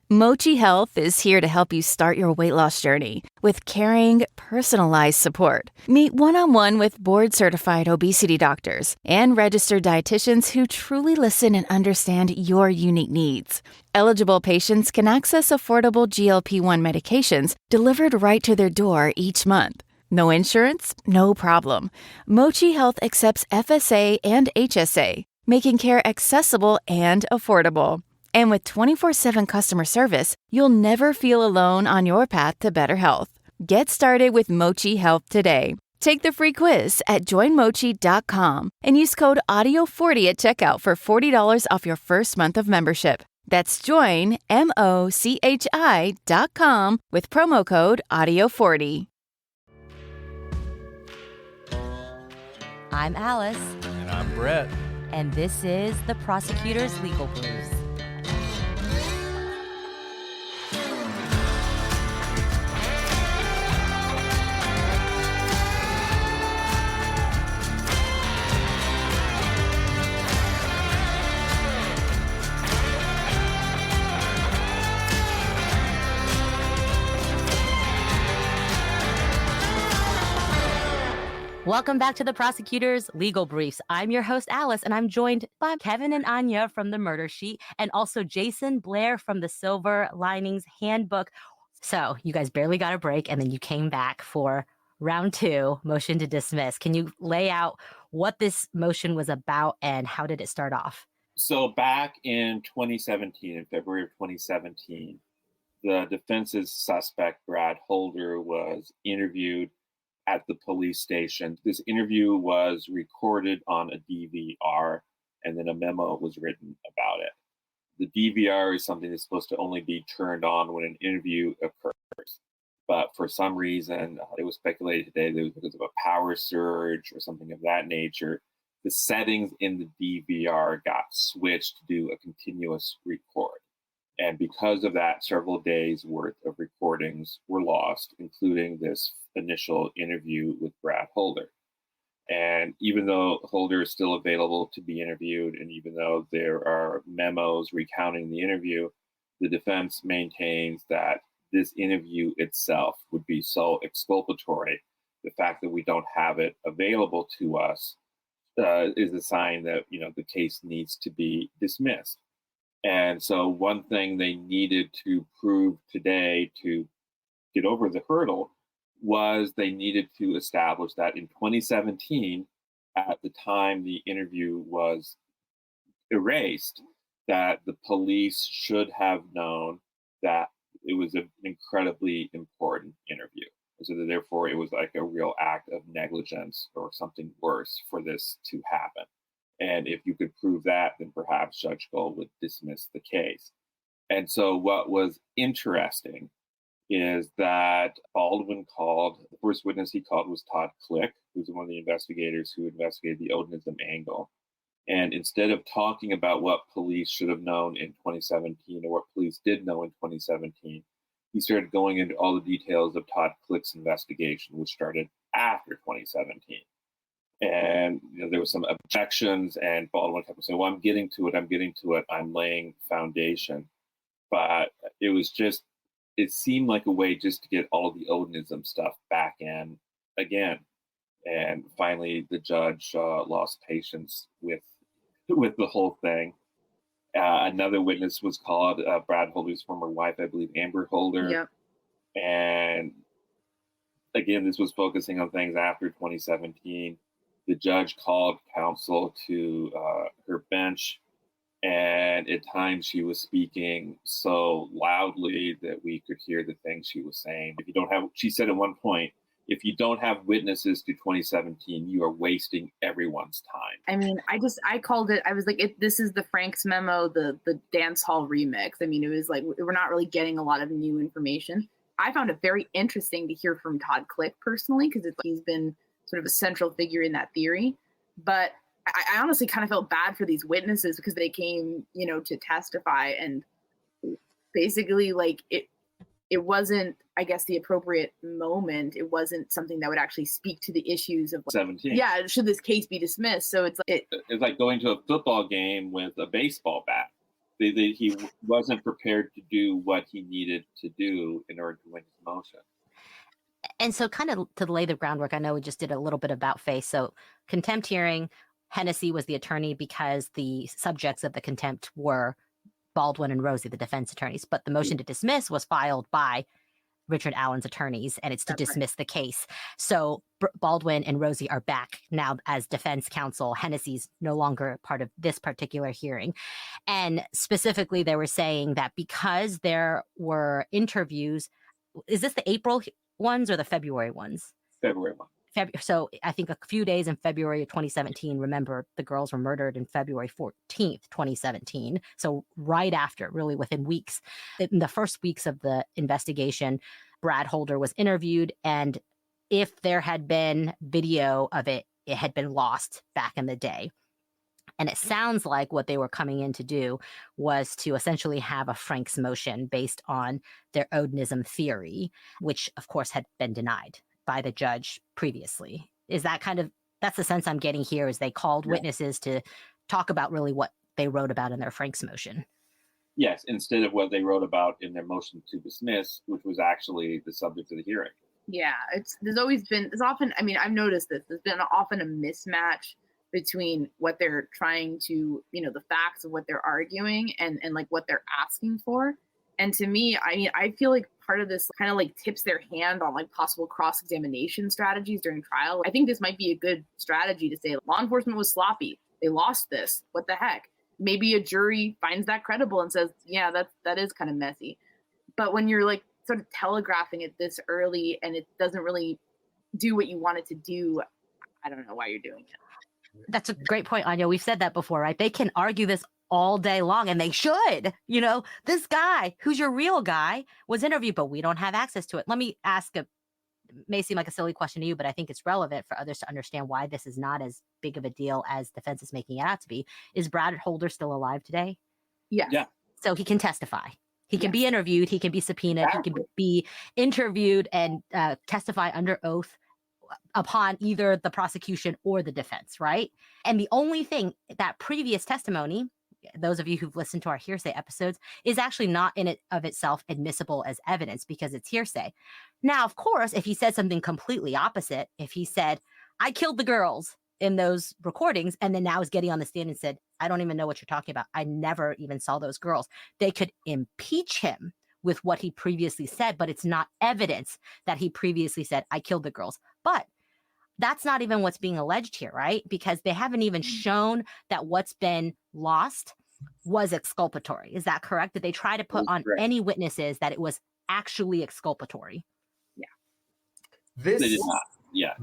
Mochi Health is here to help you start your weight loss journey with caring, personalized support. Meet one-on-one with board-certified obesity doctors and registered dietitians who truly listen and understand your unique needs. Eligible patients can access affordable GLP-1 medications delivered right to their door each month. No insurance? No problem. Mochi Health accepts FSA and HSA, making care accessible and affordable. And with 24/7 customer service, you'll never feel alone on your path to better health. Get started with Mochi Health today. Take the free quiz at joinmochi.com and use code AUDIO40 at checkout for $40 off your first month of membership. That's joinmochi.com with promo code AUDIO40. I'm Alice. And I'm Brett. And this is the Prosecutor's Legal Briefs. Welcome back to the Prosecutor's Legal Briefs. I'm your host, Alice, and I'm joined by Kevin and Anya from the Murder Sheet, and also Jayson, Blair from the Silver Linings Handbook. So you guys barely got a break, and then you came back for round two, motion to dismiss. Can you lay out what this motion was about and how did it start off? So back in 2017, in February of 2017, the defense's suspect, Brad Holder, was interviewed at the police station. This interview was recorded on a DVR, and then a memo was written about it. The DVR is something that's supposed to only be turned on when an interview occurs. But for some reason, it was speculated today that it was because of a power surge or something of that nature. The settings in the DVR got switched to do a continuous record. And because of that, several days worth of recordings were lost, including this initial interview with Brad Holder. And even though Holder is still available to be interviewed, and even though there are memos recounting the interview, the defense maintains that this interview itself would be so exculpatory. The fact that we don't have it available to us is a sign that, the case needs to be dismissed. And so one thing they needed to prove today to get over the hurdle was they needed to establish that in 2017, at the time the interview was erased, that the police should have known that it was an incredibly important interview. So that therefore it was like a real act of negligence or something worse for this to happen. And if you could prove that, then perhaps Judge Gold would dismiss the case. And so what was interesting is that Baldwin called, the first witness he called was Todd Click, who's one of the investigators who investigated the Odinism angle. And instead of talking about what police should have known in 2017 or what police did know in 2017, he started going into all the details of Todd Click's investigation, which started after 2017. And there were some objections, and Baldwin kept saying, well, I'm getting to it, I'm laying foundation. But it seemed like a way just to get all of the Odinism stuff back in again. And finally, the judge lost patience with the whole thing. Another witness was called, Brad Holder's former wife, I believe, Amber Holder. Yep. And again, this was focusing on things after 2017. The judge called counsel to her bench, and at times she was speaking so loudly that we could hear the things she was saying. She said at one point, if you don't have witnesses to 2017, you are wasting everyone's time. I mean, I called it, I was like, this is the Frank's memo, the dance hall remix. I mean, it was like, we're not really getting a lot of new information. I found it very interesting to hear from Todd Click personally, because he's been sort of a central figure in that theory. But I honestly kind of felt bad for these witnesses because they came, to testify, and basically like it wasn't, I guess, the appropriate moment. It wasn't something that would actually speak to the issues of 17. Yeah, should this case be dismissed? So it's like going to a football game with a baseball bat. He wasn't prepared to do what he needed to do in order to win his motion. And so kind of to lay the groundwork, I know we just did a little bit about face. So contempt hearing, Hennessy was the attorney because the subjects of the contempt were Baldwin and Rosie, the defense attorneys. But the motion to dismiss was filed by Richard Allen's attorneys, and it's to dismiss the case. So Baldwin and Rosie are back now as defense counsel. Hennessy's no longer part of this particular hearing. And specifically, they were saying that because there were interviews, is this the April ones or the February ones? February one. So I think a few days in February of 2017, remember the girls were murdered in February 14th, 2017. So right after, really within weeks, in the first weeks of the investigation, Brad Holder was interviewed. And if there had been video of it, it had been lost back in the day. And it sounds like what they were coming in to do was to essentially have a Frank's motion based on their Odinism theory, which of course had been denied by the judge previously. Is that that's the sense I'm getting here, is they called witnesses to talk about really what they wrote about in their Frank's motion? Yes, instead of what they wrote about in their motion to dismiss, which was actually the subject of the hearing. Yeah, there's often, I mean, I've noticed this, there's been often a mismatch between what they're trying to, the facts of what they're arguing and like what they're asking for. And to me, I feel like part of this kind of like tips their hand on like possible cross-examination strategies during trial. I think this might be a good strategy to say law enforcement was sloppy. They lost this. What the heck? Maybe a jury finds that credible and says, yeah, that is kind of messy. But when you're like sort of telegraphing it this early and it doesn't really do what you want it to do, I don't know why you're doing it. That's a great point, Anya. We've said that before, right? They can argue this all day long, and they should. This guy who's your real guy was interviewed, but we don't have access to it. Let me ask may seem like a silly question to you, but I think it's relevant for others to understand why this is not as big of a deal as defense is making it out to be. Is Brad Holder still alive today? Yes. Yeah. So he can testify. He can be interviewed. He can be subpoenaed. Exactly. He can be interviewed and testify under oath upon either the prosecution or the defense, right? And the only thing, that previous testimony, those of you who've listened to our hearsay episodes, is actually not in it of itself admissible as evidence because it's hearsay. Now, of course, if he said something completely opposite, if he said, I killed the girls in those recordings, and then now is getting on the stand and said, I don't even know what you're talking about. I never even saw those girls. They could impeach him with what he previously said, but it's not evidence that he previously said, I killed the girls. But that's not even what's being alleged here, right? Because they haven't even shown that what's been lost was exculpatory. Is that correct? Did they try to put on any witnesses that it was actually exculpatory? Yeah. This They did not. Yeah.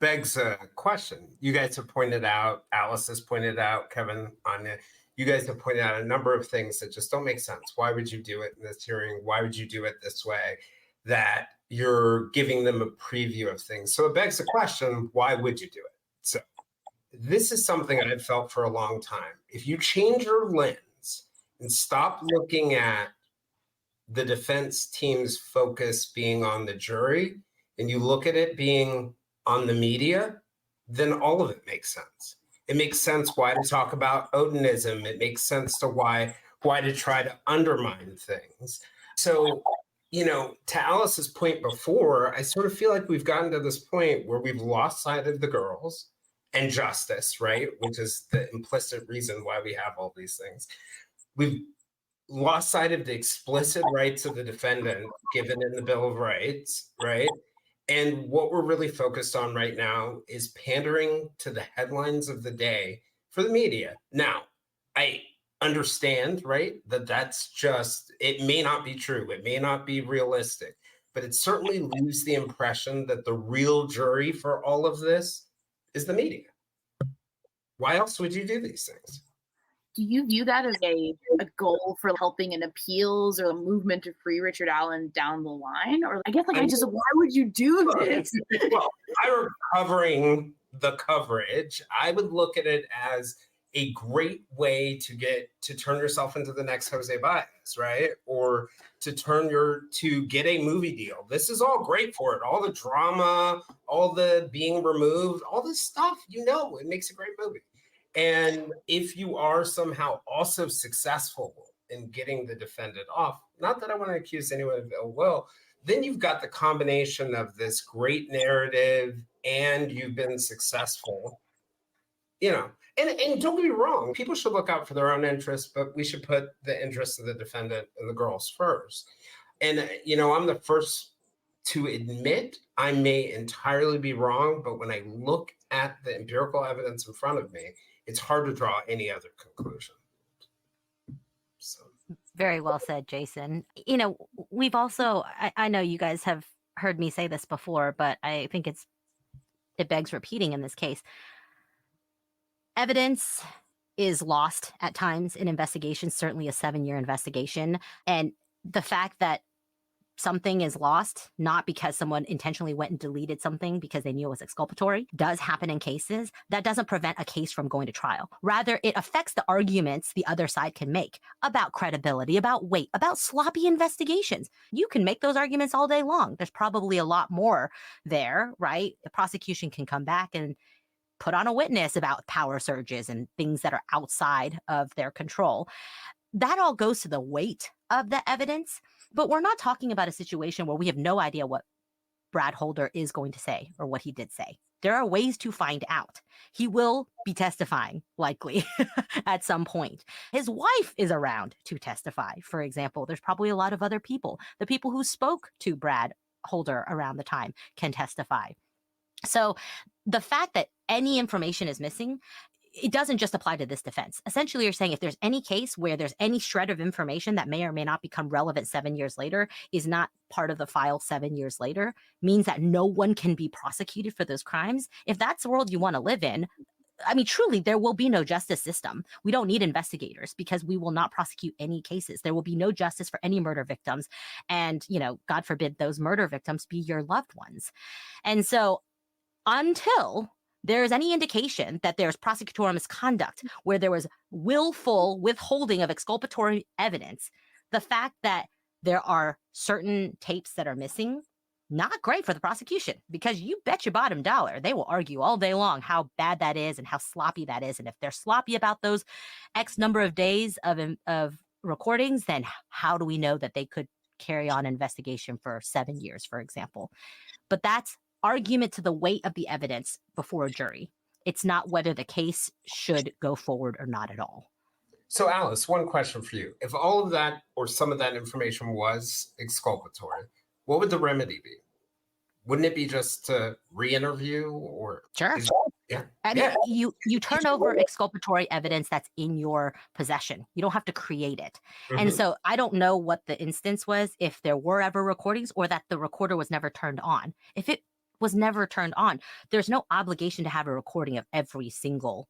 begs a question. You guys have pointed out, Alice has pointed out, Kevin, Anya, you guys have pointed out a number of things that just don't make sense. Why would you do it in this hearing? Why would you do it this way? That you're giving them a preview of things. So it begs the question, why would you do it? So this is something I've felt for a long time. If you change your lens and stop looking at the defense team's focus being on the jury and you look at it being on the media, then all of it makes sense. It makes sense why to talk about Odinism. It makes sense to why to try to undermine things. So, to Alice's point before, I sort of feel like we've gotten to this point where we've lost sight of the girls and justice, right? Which is the implicit reason why we have all these things. We've lost sight of the explicit rights of the defendant given in the Bill of Rights, right? And what we're really focused on right now is pandering to the headlines of the day for the media. Now, I understand, right, that's just, it may not be true. It may not be realistic, but it certainly leaves the impression that the real jury for all of this is the media. Why else would you do these things? Do you view that as a goal for helping in appeals or a movement to free Richard Allen down the line? Or I guess why would you do this? Well, I were covering the coverage. I would look at it as a great way to turn yourself into the next Jose Baez, right? Or to get a movie deal. This is all great for it. All the drama, all the being removed, all this stuff, it makes a great movie. And if you are somehow also successful in getting the defendant off, not that I want to accuse anyone of ill will, then you've got the combination of this great narrative and you've been successful, and don't get me wrong, people should look out for their own interests, but we should put the interests of the defendant and the girls first. And, I'm the first to admit I may entirely be wrong, but when I look at the empirical evidence in front of me, it's hard to draw any other conclusion. So. Very well said, Jayson. We've also, I know you guys have heard me say this before, but I think it begs repeating in this case. Evidence is lost at times in investigations, certainly a 7-year investigation. And the fact that something is lost, not because someone intentionally went and deleted something because they knew it was exculpatory, does happen in cases. That doesn't prevent a case from going to trial. Rather, it affects the arguments the other side can make about credibility, about weight, about sloppy investigations. You can make those arguments all day long. There's probably a lot more there, right? The prosecution can come back and put on a witness about power surges and things that are outside of their control. That all goes to the weight of the evidence, but we're not talking about a situation where we have no idea what Brad Holder is going to say or what he did say. There are ways to find out. He will be testifying, likely, at some point. His wife is around to testify, for example. There's probably a lot of other people. The people who spoke to Brad Holder around the time can testify. So the fact that any information is missing, it doesn't just apply to this defense. Essentially, you're saying if there's any case where there's any shred of information that may or may not become relevant 7 years later, is not part of the file 7 years later, means that no one can be prosecuted for those crimes. If that's the world you want to live in, I mean, truly, there will be no justice system. We don't need investigators because we will not prosecute any cases. There will be no justice for any murder victims. And, God forbid those murder victims be your loved ones. And so until there is any indication that there's prosecutorial misconduct where there was willful withholding of exculpatory evidence, the fact that there are certain tapes that are missing, not great for the prosecution, because you bet your bottom dollar they will argue all day long how bad that is and how sloppy that is. And if they're sloppy about those X number of days of recordings, then how do we know that they could carry on investigation for 7 years, for example? But that's argument to the weight of the evidence before a jury. It's not whether the case should go forward or not at all. So Alice, one question for you. If all of that or some of that information was exculpatory, what would the remedy be? Wouldn't it be just to re-interview or? Sure. Yeah. I mean, you turn over exculpatory evidence that's in your possession. You don't have to create it. Mm-hmm. And so I don't know what the instance was, if there were ever recordings or that the recorder was never turned on. If it was never turned on, there's no obligation to have a recording of every single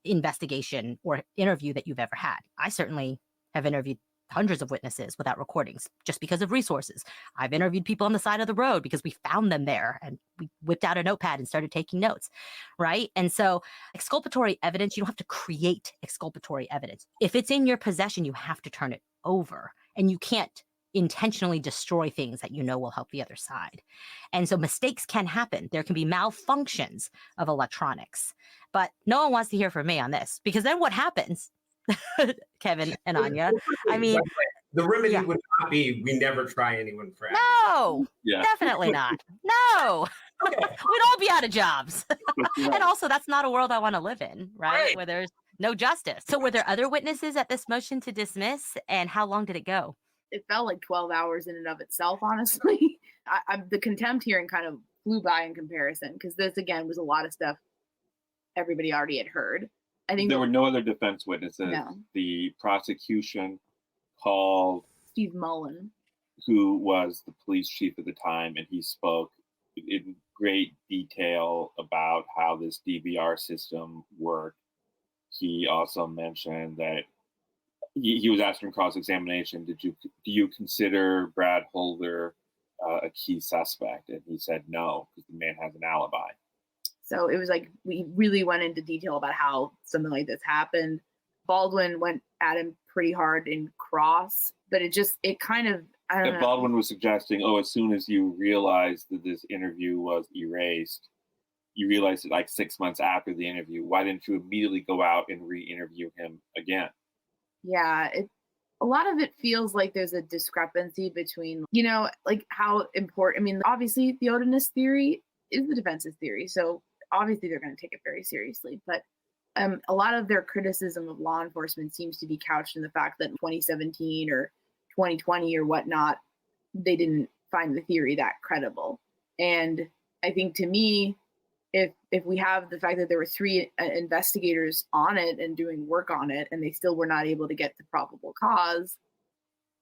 investigation or interview that you've ever had. I certainly have interviewed hundreds of witnesses without recordings just because of resources. I've interviewed people on the side of the road because we found them there and we whipped out a notepad and started taking notes, right? And so exculpatory evidence, you don't have to create exculpatory evidence. If it's in your possession, you have to turn it over, and you can't intentionally destroy things that will help the other side. And so mistakes can happen. There can be malfunctions of electronics, but no one wants to hear from me on this, because then what happens, Kevin and Anya? I mean, the remedy would not be we never try anyone for No, definitely not. No, we'd all be out of jobs. And also, that's not a world I want to live in, right? Where there's no justice. So were there other witnesses at this motion to dismiss, and how long did it go? It felt like 12 hours in and of itself, honestly. The contempt hearing kind of flew by in comparison, because this, again, was a lot of stuff everybody already had heard. I think there were no other defense witnesses. No. The prosecution called Steve Mullen, who was the police chief at the time, and he spoke in great detail about how this DVR system worked. He also mentioned that he was asked in cross-examination, do you consider Brad Holder a key suspect? And he said no, because the man has an alibi. So it was like we really went into detail about how something like this happened. Baldwin went at him pretty hard in cross, but it kind of, I don't know. Baldwin was suggesting, as soon as you realized that this interview was erased, you realize that like 6 months after the interview, why didn't you immediately go out and re-interview him again? Yeah, a lot of it feels like there's a discrepancy between, like how important, I mean, obviously the Odinist theory is the defense's theory. So obviously they're going to take it very seriously. But a lot of their criticism of law enforcement seems to be couched in the fact that in 2017 or 2020 or whatnot, they didn't find the theory that credible. And I think to me, if we have the fact that there were 3 investigators on it and doing work on it, and they still were not able to get to probable cause,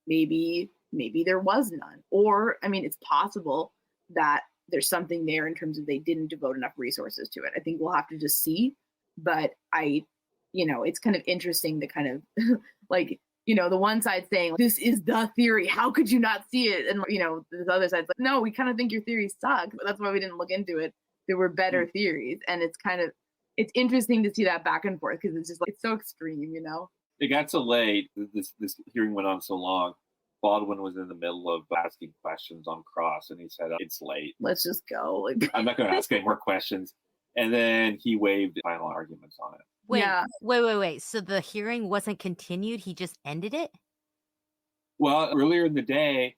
maybe there was none. Or, I mean, it's possible that there's something there in terms of they didn't devote enough resources to it. I think we'll have to just see. But it's kind of interesting to kind of like, the one side saying, this is the theory, how could you not see it? And, the other side's like, no, we kind of think your theories suck. But that's why we didn't look into it. There were better theories. And it's interesting to see that back and forth because it's just like, it's so extreme, It got so late. This hearing went on so long. Baldwin was in the middle of asking questions on cross, and he said, "It's late. Let's just go." I'm not going to ask any more questions. And then he waived the final arguments on it. Wait. So the hearing wasn't continued? He just ended it? Well, earlier in the day,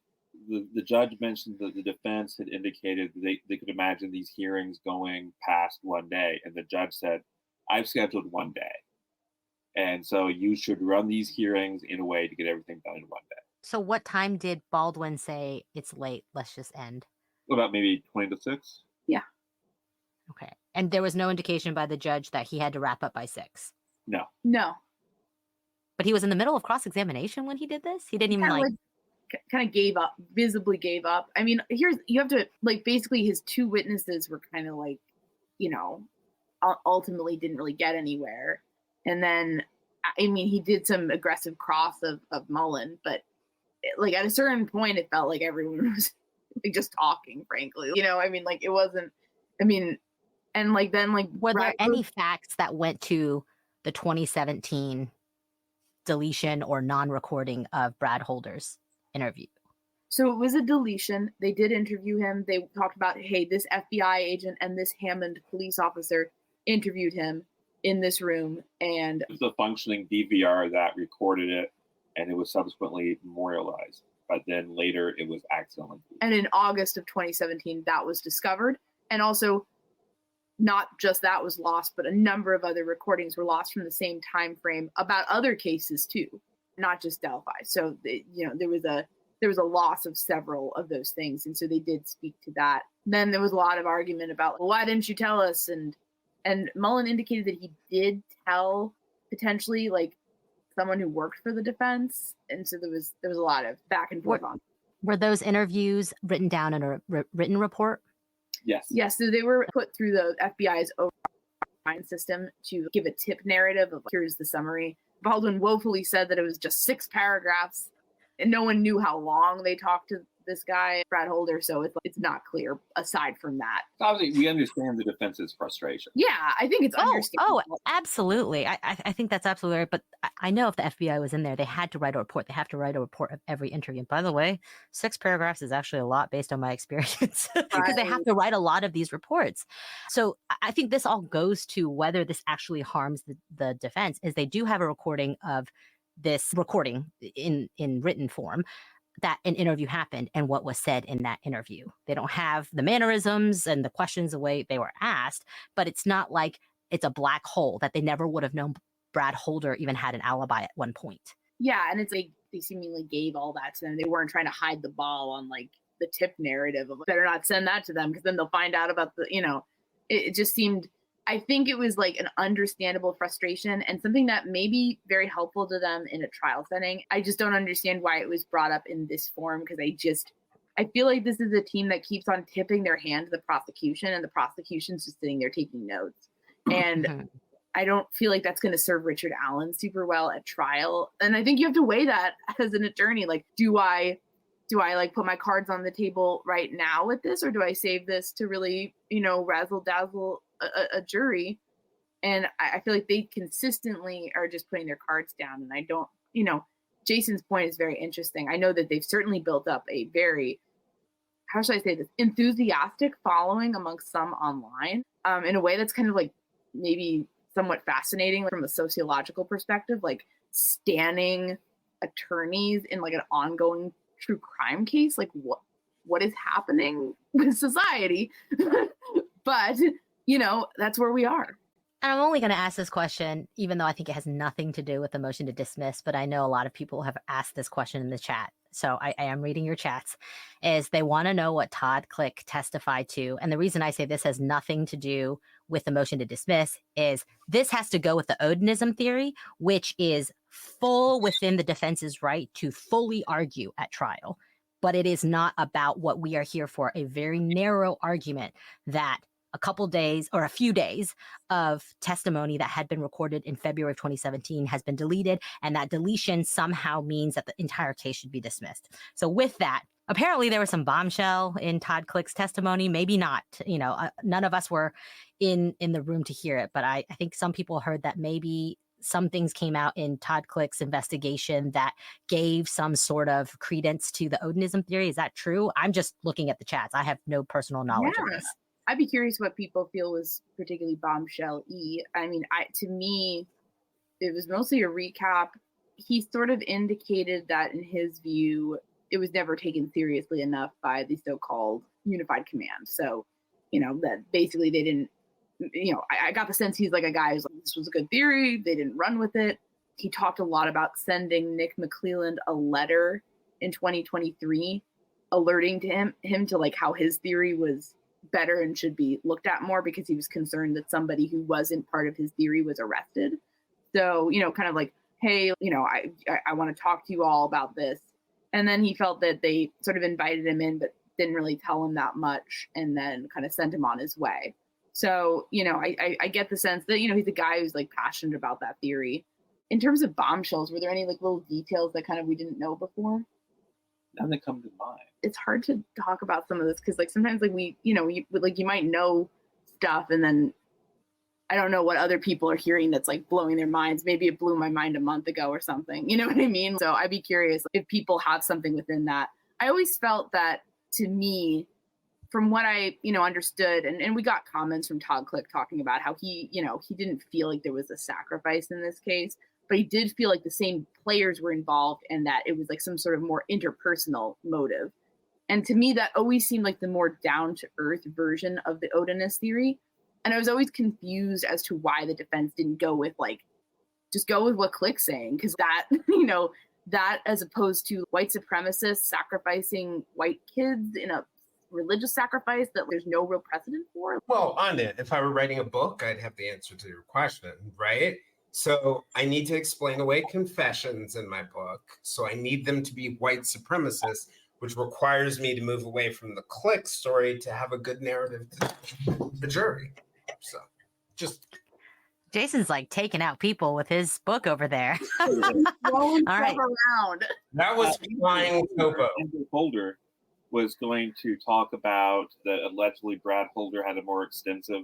the judge mentioned that the defense had indicated that they could imagine these hearings going past one day. And the judge said, I've scheduled one day. And so you should run these hearings in a way to get everything done in one day. So what time did Baldwin say it's late, let's just end? About maybe 20 to 6. Yeah. Okay. And there was no indication by the judge that he had to wrap up by 6? No. But he was in the middle of cross-examination when he did this? He didn't even kind of gave up, visibly gave up. I mean, you have to, like, basically his 2 witnesses were kind of like, ultimately didn't really get anywhere. And then, I mean, he did some aggressive cross of Mullen, but like at a certain point, it felt like everyone was like, just talking, frankly. I mean, like it wasn't, I mean, and like then like. Were there any facts that went to the 2017 deletion or non-recording of Brad Holder's interview? So it was a deletion. They did interview him. They talked about, hey, this FBI agent and this Hammond police officer interviewed him in this room. And it was a functioning DVR that recorded it, and it was subsequently memorialized. But then later it was accidentally. And in August of 2017, that was discovered. And also, not just that was lost, but a number of other recordings were lost from the same time frame about other cases too, not just Delphi. So there was a loss of several of those things, and so they did speak to that. Then there was a lot of argument about, well, why didn't you tell us? And Mullen indicated that he did tell potentially like someone who worked for the defense, and so there was a lot of back and forth on. Were those interviews written down in a written report? Yes. So they were put through the FBI's override system to give a tip narrative of here's the summary. Baldwin woefully said that it was just 6 paragraphs, and no one knew how long they talked to this guy, Brad Holder. So it's not clear aside from that. Obviously, we understand the defense's frustration. Yeah, I think it's understandable. Oh, absolutely. I think that's absolutely right. But I know if the FBI was in there, they had to write a report. They have to write a report of every interview. And by the way, 6 paragraphs is actually a lot based on my experience because they have to write a lot of these reports. So I think this all goes to whether this actually harms the defense, is they do have a recording of this recording in written form that an interview happened and what was said in that interview. They don't have the mannerisms and the questions the way they were asked, but it's not like it's a black hole that they never would have known Brad Holder even had an alibi at one point. Yeah, and it's like they seemingly gave all that to them. They weren't trying to hide the ball on like the tip narrative of better not send that to them because then they'll find out about it just seemed, I think it was like an understandable frustration and something that may be very helpful to them in a trial setting. I just don't understand why it was brought up in this form because I feel like this is a team that keeps on tipping their hand to the prosecution and the prosecution's just sitting there taking notes. And I don't feel like that's going to serve Richard Allen super well at trial. And I think you have to weigh that as an attorney. Like, do I like put my cards on the table right now with this, or do I save this to really, razzle dazzle a jury? And I feel like they consistently are just putting their cards down. And I don't, Jayson's point is very interesting. I know that they've certainly built up a very how should I say this, enthusiastic following amongst some online, in a way that's kind of like maybe somewhat fascinating from a sociological perspective, like standing attorneys in like an ongoing true crime case. Like what is happening with society? But, that's where we are. And I'm only going to ask this question, even though I think it has nothing to do with the motion to dismiss, but I know a lot of people have asked this question in the chat. So I am reading your chats, is they want to know what Todd Click testified to. And the reason I say this has nothing to do with the motion to dismiss is this has to go with the Odinism theory, which is full within the defense's right to fully argue at trial. But it is not about what we are here for, a very narrow argument that a couple days or a few days of testimony that had been recorded in February of 2017 has been deleted, and that deletion somehow means that the entire case should be dismissed. So with that, apparently there was some bombshell in Todd Click's testimony, maybe not, none of us were in the room to hear it, but I think some people heard that maybe some things came out in Todd Click's investigation that gave some sort of credence to the Odinism theory. Is that true? I'm just looking at the chats. I have no personal knowledge of this. I'd be curious what people feel was particularly bombshell-y. I mean, to me, it was mostly a recap. He sort of indicated that in his view, it was never taken seriously enough by the so-called unified command. So, that basically they didn't, I got the sense he's like a guy who's like, this was a good theory. They didn't run with it. He talked a lot about sending Nick McClelland a letter in 2023, alerting to him to like how his theory was better and should be looked at more because he was concerned that somebody who wasn't part of his theory was arrested. So, kind of like, hey, I want to talk to you all about this. And then he felt that they sort of invited him in, but didn't really tell him that much, and then kind of sent him on his way. So, I get the sense that, he's a guy who's like passionate about that theory. In terms of bombshells, were there any like little details that kind of we didn't know before? None that come to mind. It's hard to talk about some of this because like sometimes like you might know stuff and then I don't know what other people are hearing that's like blowing their minds. Maybe it blew my mind a month ago or something. You know what I mean? So I'd be curious if people have something within that. I always felt that, to me, from what I understood, and we got comments from Todd Click talking about how he didn't feel like there was a sacrifice in this case. But he did feel like the same players were involved and that it was like some sort of more interpersonal motive. And to me, that always seemed like the more down-to-earth version of the Odinist theory. And I was always confused as to why the defense didn't go with just go with what Click's saying. Because that, that as opposed to white supremacists sacrificing white kids in a religious sacrifice that there's no real precedent for. Well, on it, if I were writing a book, I'd have the answer to your question, right? So I need to explain away confessions in my book. So I need them to be white supremacists, which requires me to move away from the Click story to have a good narrative to the jury. So just... Jason's like taking out people with his book over there. All right. Around. That was flying Topo. Holder was going to talk about that allegedly Brad Holder had a more extensive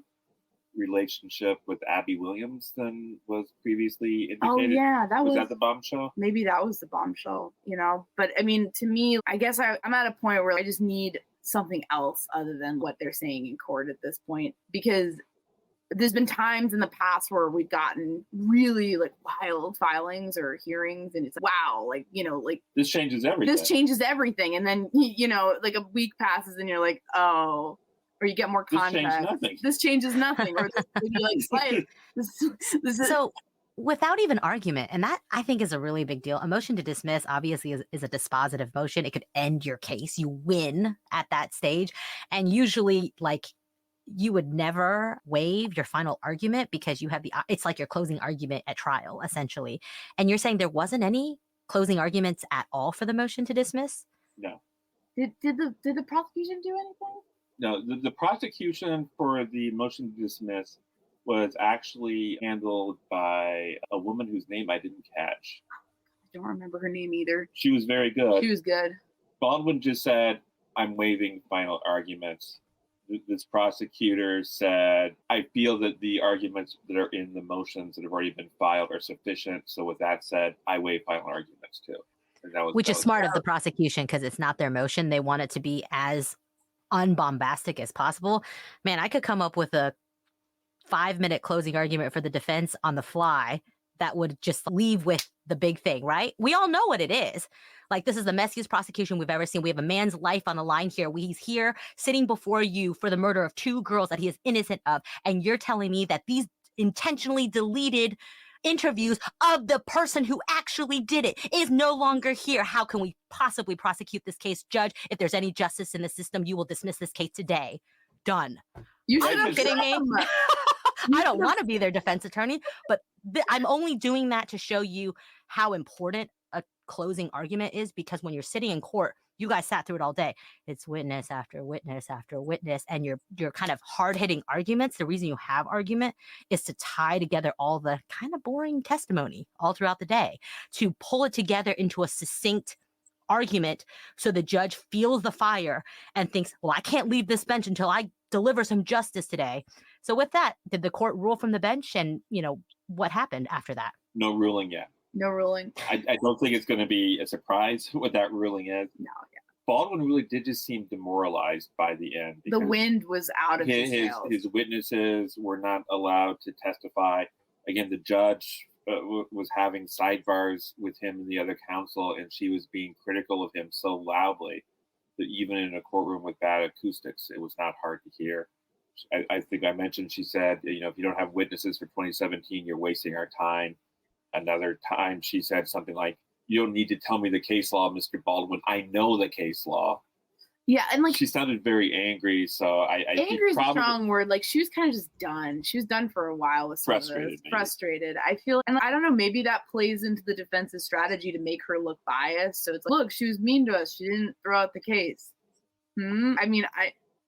relationship with Abby Williams than was previously indicated. Oh yeah, was that the bombshell? Maybe that was the bombshell, But I mean, to me, I guess I'm at a point where I just need something else other than what they're saying in court at this point, because there's been times in the past where we've gotten really like wild filings or hearings, and it's like, wow, this changes everything. This changes everything, and then like a week passes, and you're like, oh. Or you get more context. This changes nothing. Or So without even argument, and that I think is a really big deal. A motion to dismiss obviously is a dispositive motion. It could end your case. You win at that stage. And usually you would never waive your final argument because you have it's like your closing argument at trial, essentially. And you're saying there wasn't any closing arguments at all for the motion to dismiss? No. Did the prosecution do anything? No, the prosecution for the motion to dismiss was actually handled by a woman whose name I didn't catch. I don't remember her name either. She was very good. She was good. Baldwin just said, I'm waiving final arguments. This prosecutor said, I feel that the arguments that are in the motions that have already been filed are sufficient. So with that said, I waive final arguments too. And Which is smart of the prosecution because it's not their motion. They want it to be as unbombastic as possible. Man, I could come up with a 5-minute closing argument for the defense on the fly that would just leave with the big thing, right? We all know what it is. Like, this is the messiest prosecution we've ever seen. We have a man's life on the line here. He's here sitting before you for the murder of 2 girls that he is innocent of. And you're telling me that these intentionally deleted interviews of the person who actually did it is no longer here. How can we possibly prosecute this case? Judge, if there's any justice in the system, you will dismiss this case today. Done. You Are should you have kidding me? I don't want to be their defense attorney, but I'm only doing that to show you how important a closing argument is, because when you're sitting in court, you guys sat through it all day. It's witness after witness after witness, and your kind of hard-hitting arguments. The reason you have argument is to tie together all the kind of boring testimony all throughout the day, to pull it together into a succinct argument so the judge feels the fire and thinks, well, I can't leave this bench until I deliver some justice today. So with that, did the court rule from the bench? And, what happened after that? No ruling yet. No ruling. I don't think it's going to be a surprise what that ruling is. No, yeah. Baldwin really did just seem demoralized by the end. The wind was out of his sails. His witnesses were not allowed to testify. Again, the judge was having sidebars with him and the other counsel, and she was being critical of him so loudly that even in a courtroom with bad acoustics, it was not hard to hear. I think I mentioned, she said, if you don't have witnesses for 2017, you're wasting our time. Another time she said something like, you don't need to tell me the case law, Mr. Baldwin. I know the case law. Yeah, and she sounded very angry. So I angry is a strong word. Like, she was kind of just done. She was done for a while with some frustrated. I feel, and I don't know, maybe that plays into the defense's strategy to make her look biased. So it's like, look, she was mean to us. She didn't throw out the case. I mean,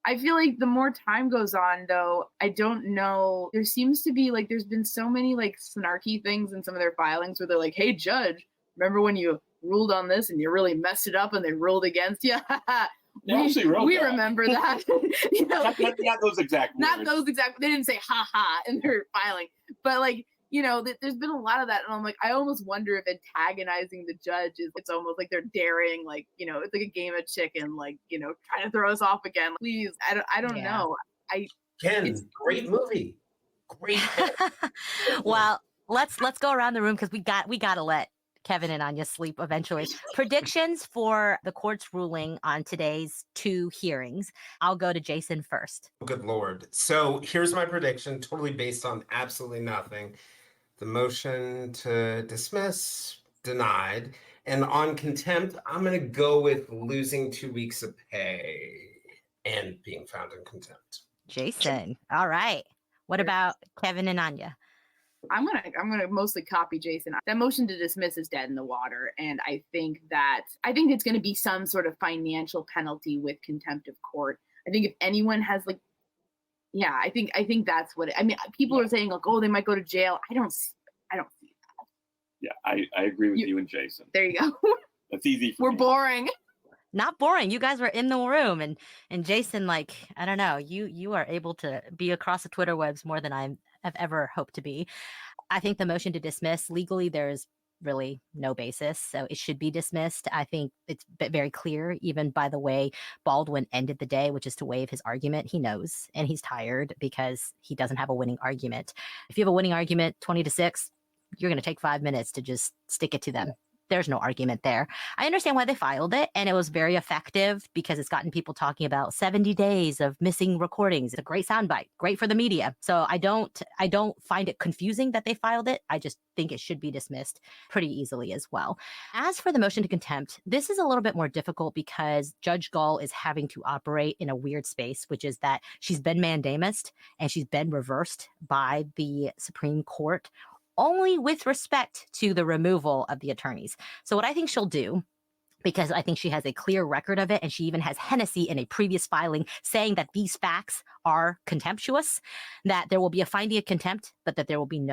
I feel like the more time goes on, though, I don't know. There seems to be there's been so many snarky things in some of their filings where they're like, hey, judge, remember when you ruled on this and you really messed it up and they ruled against you? We remember that. Not those exact words. Not those exact. They didn't say ha ha in their filing, but there's been a lot of that, and I'm like, I almost wonder if antagonizing the judge it's almost like they're daring, it's like a game of chicken, trying to throw us off again. Please, I don't know. Great movie. Great. Well, let's go around the room because we got to let Kevin and Anya sleep eventually. Predictions for the court's ruling on today's 2 hearings. I'll go to Jayson first. Good Lord. So here's my prediction, totally based on absolutely nothing. The motion to dismiss, denied. And on contempt, I'm going to go with losing 2 weeks of pay and being found in contempt. Jayson. All right. What about Kevin and Anya? I'm gonna mostly copy Jayson. That motion to dismiss is dead in the water, and I think it's going to be some sort of financial penalty with contempt of court. I think if anyone has I think that's what people are saying they might go to jail. I don't see that. Yeah, I agree with you and Jayson. There you go. That's easy. We're boring. Not boring. You guys were in the room, and Jayson, I don't know, you are able to be across the Twitter webs more than I have ever hoped to be. I think the motion to dismiss, legally, there's really no basis, so it should be dismissed. I think it's very clear, even by the way Baldwin ended the day, which is to waive his argument. He knows, and he's tired because he doesn't have a winning argument. If you have a winning argument, 20-6, you're going to take 5 minutes to just stick it to them. There's no argument there. I understand why they filed it, and it was very effective because it's gotten people talking about 70 days of missing recordings. It's a great soundbite, great for the media. So I don't find it confusing that they filed it. I just think it should be dismissed pretty easily as well. As for the motion to contempt, this is a little bit more difficult because Judge Gull is having to operate in a weird space, which is that she's been mandamused and she's been reversed by the Supreme Court only with respect to the removal of the attorneys. So what I think she'll do, because I think she has a clear record of it, and she even has Hennessy in a previous filing saying that these facts are contemptuous, that there will be a finding of contempt, but that there will be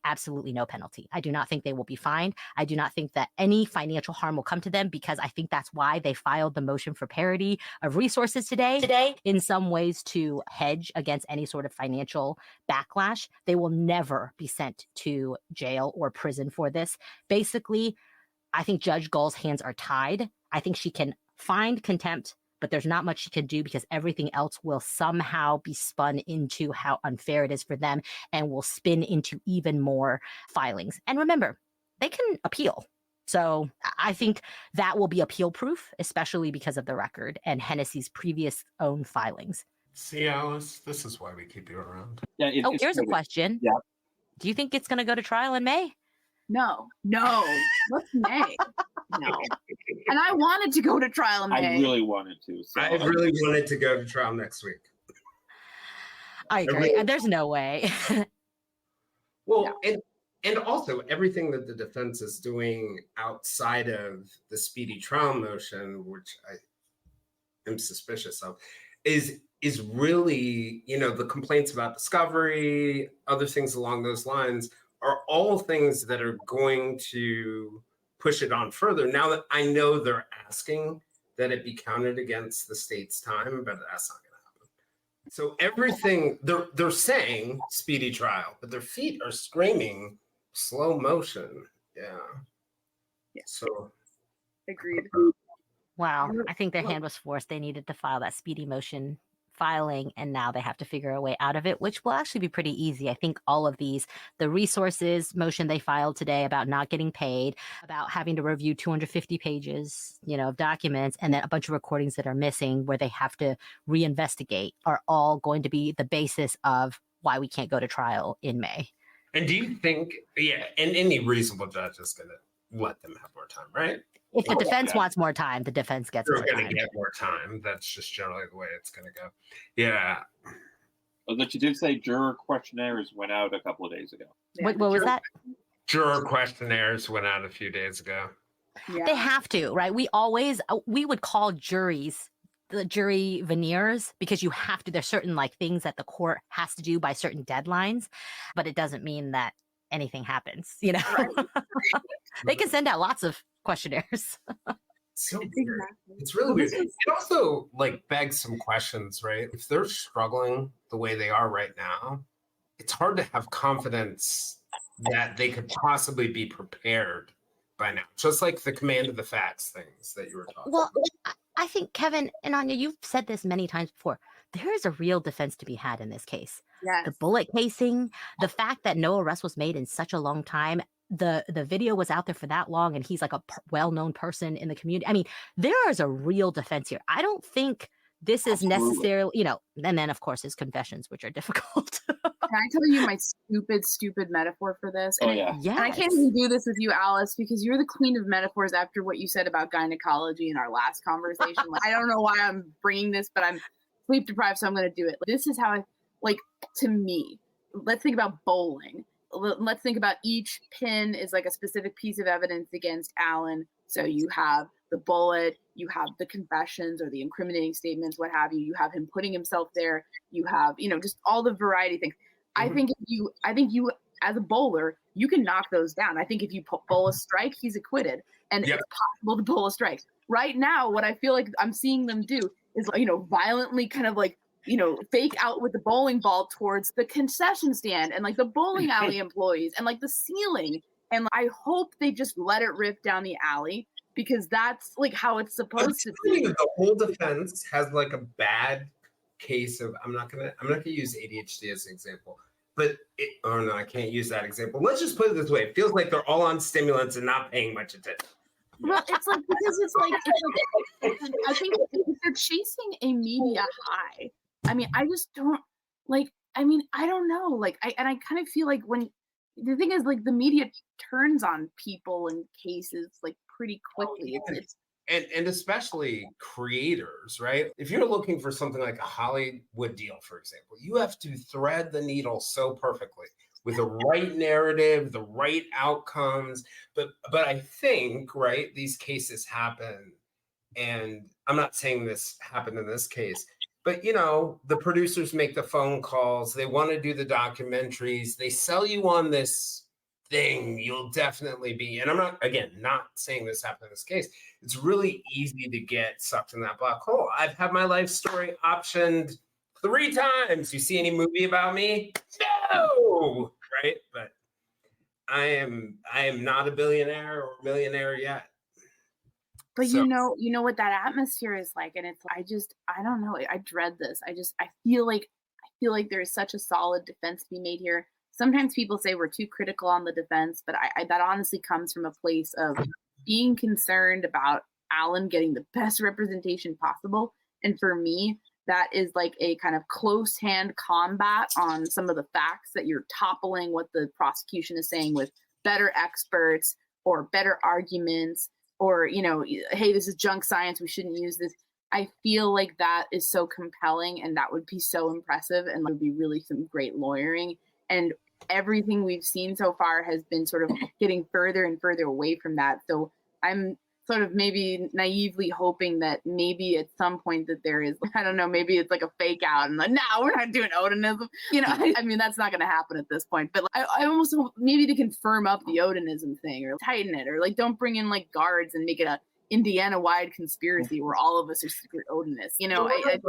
absolutely no penalty. I do not think they will be fined. I do not think that any financial harm will come to them, because I think that's why they filed the motion for parity of resources today, in some ways to hedge against any sort of financial backlash. They will never be sent to jail or prison for this. Basically, I think Judge Gull's hands are tied. I think she can find contempt but there's not much she can do because everything else will somehow be spun into how unfair it is for them and will spin into even more filings. And remember, they can appeal. So I think that will be appeal proof, especially because of the record and Hennessy's previous own filings. See, Alice, this is why we keep you around. Yeah. Here's a question. Yeah. Do you think it's going to go to trial in May? No. What's May? No. And I wanted to go to trial in May. I really wanted to. So. I really wanted to go to trial next week. I agree. There's no way. Well, and also everything that the defense is doing outside of the speedy trial motion, which I am suspicious of, is really, the complaints about discovery, other things along those lines are all things that are going to push it on further. Now that I know they're asking that it be counted against the state's time, but that's not going to happen. So everything they're saying speedy trial, but their feet are screaming slow motion. Yeah. So Agreed. Wow. I think their hand was forced. They needed to file that speedy motion filing, and now they have to figure a way out of it, which will actually be pretty easy. I think all of these, the resources motion they filed today about not getting paid, about having to review 250 pages, of documents, and then a bunch of recordings that are missing where they have to reinvestigate, are all going to be the basis of why we can't go to trial in May. And do you think, and any reasonable judge is going to let them have more time, right? If the defense wants more time, the defense gets more time. They're going to get more time. That's just generally the way it's going to go. Yeah. But you did say juror questionnaires went out a couple of days ago. What was that? Juror questionnaires went out a few days ago. Yeah. They have to, right? We would call juries the jury veneers because you have to, there's certain things that the court has to do by certain deadlines, but it doesn't mean that anything happens, Right. They can send out lots of questionnaires. So weird. It's really weird. It also begs some questions, right? If they're struggling the way they are right now, it's hard to have confidence that they could possibly be prepared by now. Just like the command of the facts things that you were talking about. I think, Kevin and Anya, you've said this many times before. There is a real defense to be had in this case. Yes. The bullet casing, the fact that no arrest was made in such a long time, the video was out there for that long, and he's a well-known person in the community. I mean, there is a real defense here. I don't think this is necessarily, and then of course his confessions, which are difficult. Can I tell you my stupid metaphor for this? And Yes. And I can't even do this with you, Alice, because you're the queen of metaphors after what you said about gynecology in our last conversation. I don't know why I'm bringing this, but I'm sleep deprived, so I'm going to do it. This is how to me, let's think about bowling. Let's think about each pin is a specific piece of evidence against Alan. So you have the bullet, you have the confessions or the incriminating statements, what have you. You have him putting himself there. You have, just all the variety of things. Mm-hmm. I think you as a bowler, you can knock those down. I think if you bowl a strike, he's acquitted, and It's possible to bowl a strike. Right now, what I feel like I'm seeing them do is violently kind of fake out with the bowling ball towards the concession stand and the bowling alley employees and the ceiling. And I hope they just let it rip down the alley, because that's how it's supposed to be. The whole defense has a bad case of, I'm not gonna use ADHD as an example, but I can't use that example. Let's just put it this way. It feels like they're all on stimulants and not paying much attention. Well, it's because I think if they're chasing a media high, I mean, I just don't I don't know. I kind of feel when the thing is the media turns on people and cases pretty quickly. And especially creators, right? If you're looking for something like a Hollywood deal, for example, you have to thread the needle so perfectly with the right narrative, the right outcomes. But I think, right, these cases happen, and I'm not saying this happened in this case, but the producers make the phone calls, they want to do the documentaries, they sell you on this thing, you'll definitely be, and I'm not saying this happened in this case. It's really easy to get sucked in that black hole. I've had my life story optioned 3 times. You see any movie about me? No, right? But I am not a billionaire or millionaire yet. But So you know what that atmosphere is like, and it's I don't know. I dread this. I feel like there is such a solid defense to be made here. Sometimes people say we're too critical on the defense, but that honestly comes from a place of being concerned about Alan getting the best representation possible. And for me, that is like a kind of close hand combat on some of the facts that you're toppling what the prosecution is saying with better experts or better arguments or, hey, this is junk science. We shouldn't use this. I feel like that is so compelling and that would be so impressive and would be really some great lawyering. And everything we've seen so far has been sort of getting further and further away from that. So I'm sort of maybe naively hoping that maybe at some point that there is, I don't know, maybe it's like a fake out and like, no, we're not doing Odinism. I mean, that's not going to happen at this point, but I almost hope maybe to confirm up the Odinism thing or tighten it or like, don't bring in like guards and make it a Indiana-wide conspiracy where all of us are secret Odinists. I think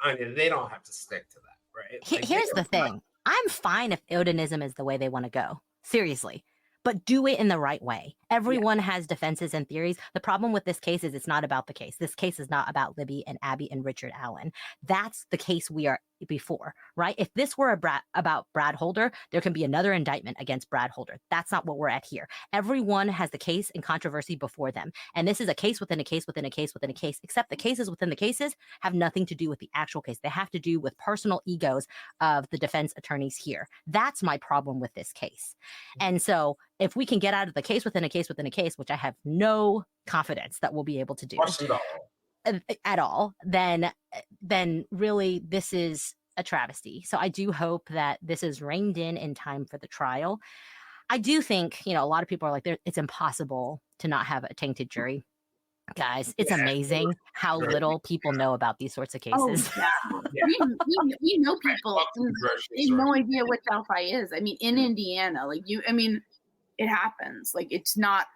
Anya, they don't have to stick to that, right? Like, Here's the thing. I'm fine if Odinism is the way they want to go. Seriously. But do it in the right way. Everyone has defenses and theories. The problem with this case is it's not about the case. This case is not about Libby and Abby and Richard Allen. That's the case we are before, right? If this were about Brad Holder, there can be another indictment against Brad Holder. That's not what we're at here. Everyone has the case and controversy before them. And this is a case within a case within a case within a case, except the cases within the cases have nothing to do with the actual case. They have to do with personal egos of the defense attorneys here. That's my problem with this case. And so if we can get out of the case within a case within a case, which I have no confidence that we'll be able to do at all, then really this is a travesty. So I do hope that this is reined in time for the trial. I do think, a lot of people are like, it's impossible to not have a tainted jury. Guys, it's amazing how little people know about these sorts of cases. Oh, yeah. We know people they have no idea what Delphi is. I mean, in Indiana, it happens. Like, it's not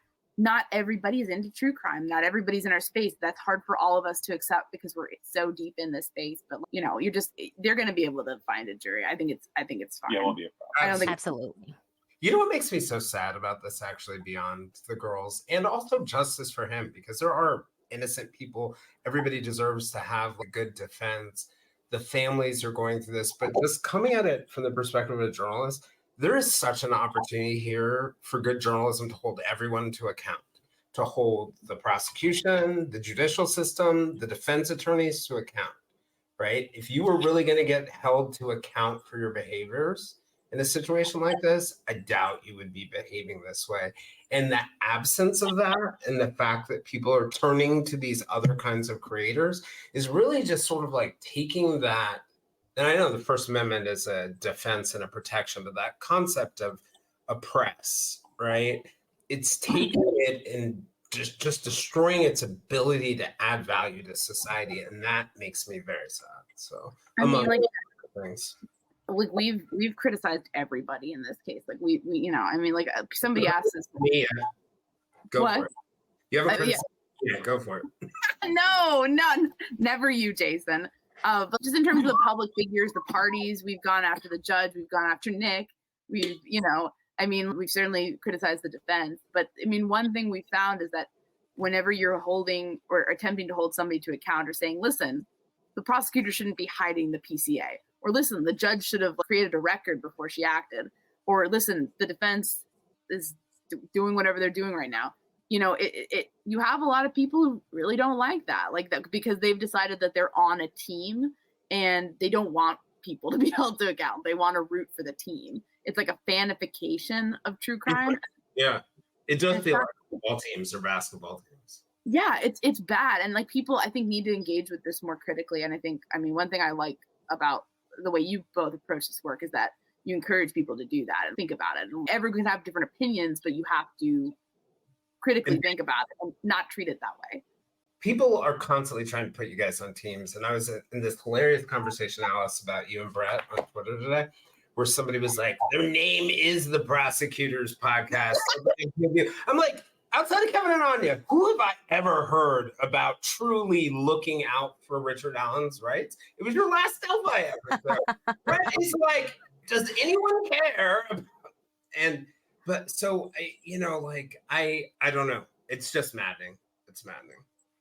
everybody's into true crime. Not everybody's in our space. That's hard for all of us to accept because we're so deep in this space. But they're going to be able to find a jury. I think it's fine. Yeah, it won't be a problem. I don't think Absolutely. You know what makes me so sad about this, actually, beyond the girls, and also justice for him, because there are innocent people. Everybody deserves to have a good defense. The families are going through this, but just coming at it from the perspective of a journalist, there is such an opportunity here for good journalism to hold everyone to account, to hold the prosecution, the judicial system, the defense attorneys to account, right? If you were really going to get held to account for your behaviors in a situation like this, I doubt you would be behaving this way. And the absence of that and the fact that people are turning to these other kinds of creators is really just sort of like taking that. And I know the First Amendment is a defense and a protection, but that concept of oppress, right? It's taking it and just destroying its ability to add value to society. And that makes me very sad. So among things. We've criticized everybody in this case. Like somebody asked us. Go what? for it. You have a criticism? Yeah, go for it. No, never you, Jayson. But just in terms of the public figures, the parties, we've gone after the judge, we've gone after Nick. We've certainly criticized the defense. But one thing we found is that whenever you're holding or attempting to hold somebody to account or saying, listen, the prosecutor shouldn't be hiding the PCA. Or listen, the judge should have created a record before she acted. Or listen, the defense is doing whatever they're doing right now. You have a lot of people who really don't like that, because they've decided that they're on a team and they don't want people to be held to account. They want to root for the team. It's like a fanification of true crime. Yeah, it does feel like football teams or basketball teams. Yeah, it's bad. And people, I think, need to engage with this more critically. And I think, one thing I like about the way you both approach this work is that you encourage people to do that and think about it. And everyone can have different opinions, but you have to critically think about it and not treat it that way. People are constantly trying to put you guys on teams. And I was in this hilarious conversation, Alice, about you and Brett on Twitter today, where somebody was like, their name is the Prosecutors Podcast. I'm like, outside of Kevin and Anya, who have I ever heard about truly looking out for Richard Allen's rights? It was your last Delphi episode. Brett is like, does anyone care? But so, I don't know. It's just maddening. It's maddening.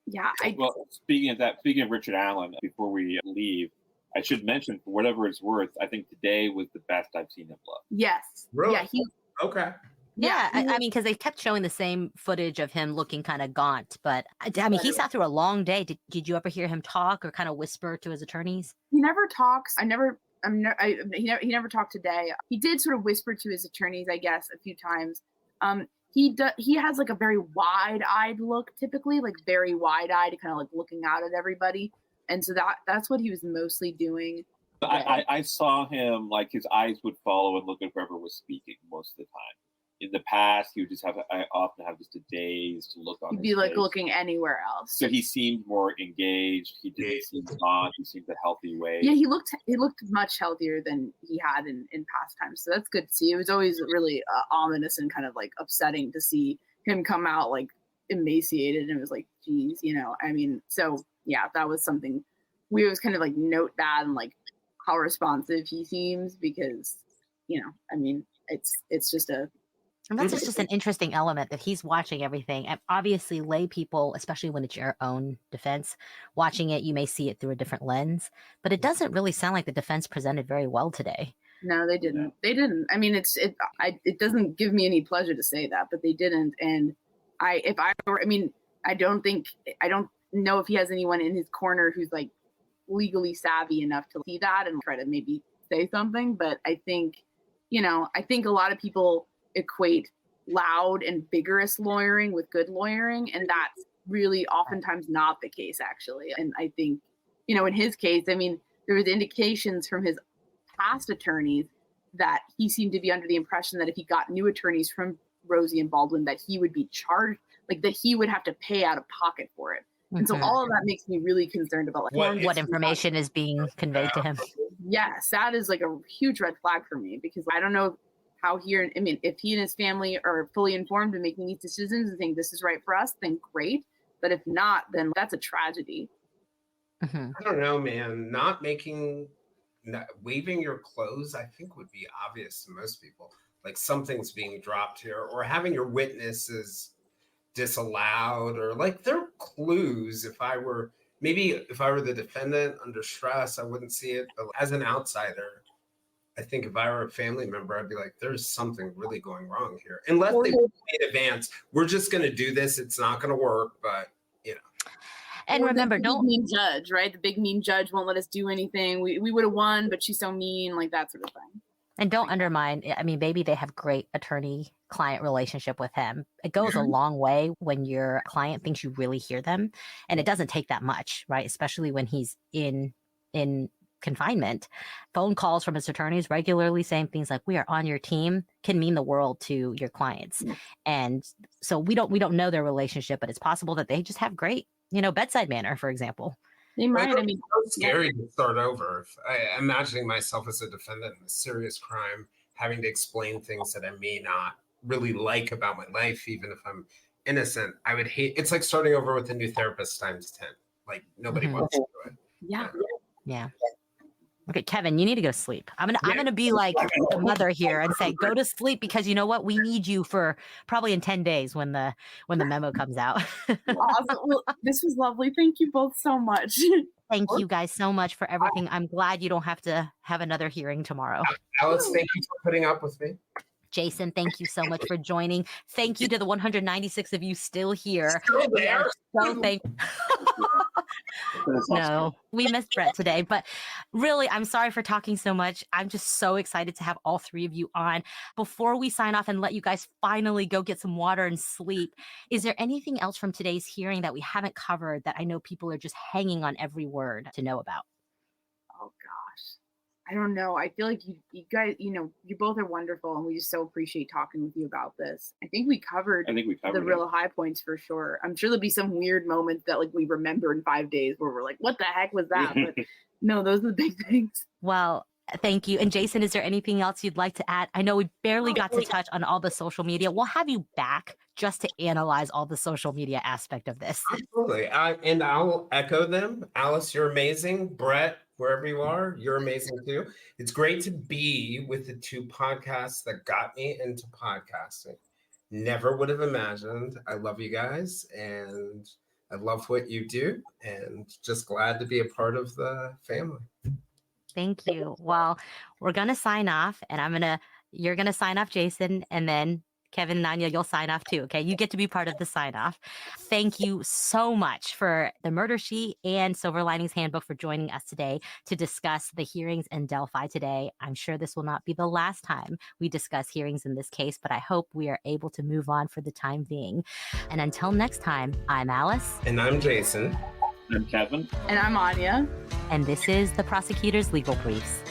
Yeah. Well, speaking of Richard Allen, before we leave, I should mention, for whatever it's worth, I think today was the best I've seen him look. Yes. Really? Yeah. Okay. Yeah, I mean, because they kept showing the same footage of him looking kind of gaunt. But I mean, he sat through a long day. Did you ever hear him talk or kind of whisper to his attorneys? He never talks. He never talked today. He did sort of whisper to his attorneys, I guess, a few times. He has like a very wide-eyed look, typically, like very wide-eyed, kind of like looking out at everybody. And so that's what he was mostly doing. I saw him, like, his eyes would follow and look at whoever was speaking most of the time. In the past, he would often have just a dazed look on his face. He'd be like looking anywhere else. So he seemed more engaged. He didn't seem gaunt. He seemed a healthy way. Yeah, he looked much healthier than he had in past times. So that's good to see. It was always really ominous and kind of like upsetting to see him come out like emaciated, and it was like, geez, I mean, so yeah, that was something we always kind of like note that and like how responsive he seems, because I mean, it's just a. And that's just an interesting element that he's watching everything. And obviously, lay people, especially when it's your own defense, watching it, you may see it through a different lens. But it doesn't really sound like the defense presented very well today. No, they didn't. They didn't. I mean, it doesn't give me any pleasure to say that, but they didn't. And I don't know if he has anyone in his corner who's like legally savvy enough to see that and try to maybe say something. But I think a lot of people equate loud and vigorous lawyering with good lawyering, and that's really oftentimes not the case, actually. And I think in his case, I mean, there was indications from his past attorneys that he seemed to be under the impression that if he got new attorneys from Rosie and Baldwin, that he would be charged, like that he would have to pay out of pocket for it. And so all of that makes me really concerned about what information is being conveyed to him. Yes, that is like a huge red flag for me, because I don't know how if he and his family are fully informed and making these decisions and think this is right for us, then great. But if not, then that's a tragedy. I don't know, man. Waving your clothes, I think, would be obvious to most people. Like something's being dropped here, or having your witnesses disallowed, or like there are clues. If I were the defendant under stress, I wouldn't see it. But as an outsider, I think if I were a family member, I'd be like, there's something really going wrong here. Unless they in advance, we're just going to do this. It's not going to work, but And remember, the big mean judge, right? The big mean judge won't let us do anything. We would have won, but she's so mean, like that sort of thing. And don't undermine. I mean, maybe they have great attorney-client relationship with him. It goes a long way when your client thinks you really hear them, and it doesn't take that much, right? Especially when he's in confinement. Phone calls from his attorneys regularly saying things like, "We are on your team," can mean the world to your clients. And so we don't know their relationship, but it's possible that they just have great, bedside manner, for example. They might. I mean, it's scary to start over. Imagining myself as a defendant in a serious crime, having to explain things that I may not really like about my life, even if I'm innocent, I would hate. It's like starting over with a new therapist times 10. Like nobody wants to do it. Yeah. Okay, Kevin, you need to go to sleep. I'm gonna be like the mother here and say, go to sleep, because you know what? We need you for probably in 10 days when the memo comes out. Awesome. Well, this was lovely. Thank you both so much. Thank you guys so much for everything. I'm glad you don't have to have another hearing tomorrow. Alice, thank you for putting up with me. Jayson, thank you so much for joining. Thank you to the 196 of you still here. Still there. So thankful. No, we missed Brett today, but really, I'm sorry for talking so much. I'm just so excited to have all three of you on. Before we sign off and let you guys finally go get some water and sleep, is there anything else from today's hearing that we haven't covered that I know people are just hanging on every word to know about? Oh gosh, I don't know. I feel like you guys, you both are wonderful, and we just so appreciate talking with you about this. I think we covered the real high points for sure. I'm sure there'll be some weird moments that like we remember in 5 days where we're like, what the heck was that? But no, those are the big things. Well, thank you. And Jayson, is there anything else you'd like to add? I know we barely got to touch on all the social media. We'll have you back just to analyze all the social media aspect of this. Absolutely. And I'll echo them. Alice, you're amazing. Brett, wherever you are, you're amazing too. It's great to be with the two podcasts that got me into podcasting. Never would have imagined. I love you guys. And I love what you do and just glad to be a part of the family. Thank you. Well, we're going to sign off, and you're going to sign off, Jayson, and then Kevin and Anya, you'll sign off too, okay? You get to be part of the sign off. Thank you so much for the Murder Sheet and Silver Linings Handbook for joining us today to discuss the hearings in Delphi today. I'm sure this will not be the last time we discuss hearings in this case, but I hope we are able to move on for the time being. And until next time, I'm Alice. And I'm Jayson. I'm Kevin. And I'm Anya. And this is the Prosecutor's Legal Briefs.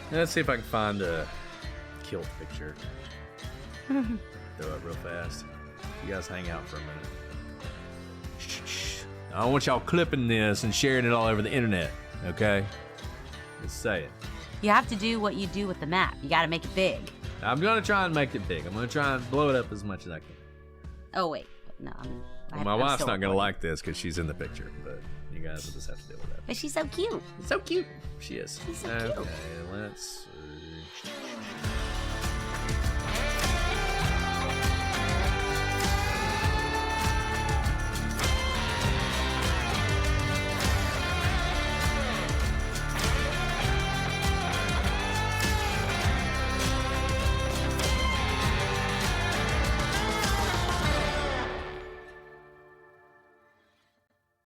Let's see if I can find a kilt picture. Throw it real fast. You guys hang out for a minute. Shh. I don't want y'all clipping this and sharing it all over the internet, okay? Just say it. You have to do what you do with the map. You got to make it big. I'm going to try and make it big. I'm going to try and blow it up as much as I can. Oh, wait. No. My wife's not going to like this because she's in the picture, but you guys will just have to deal with that. But she's so cute. So cute. She is. She's so okay, cute. let's see.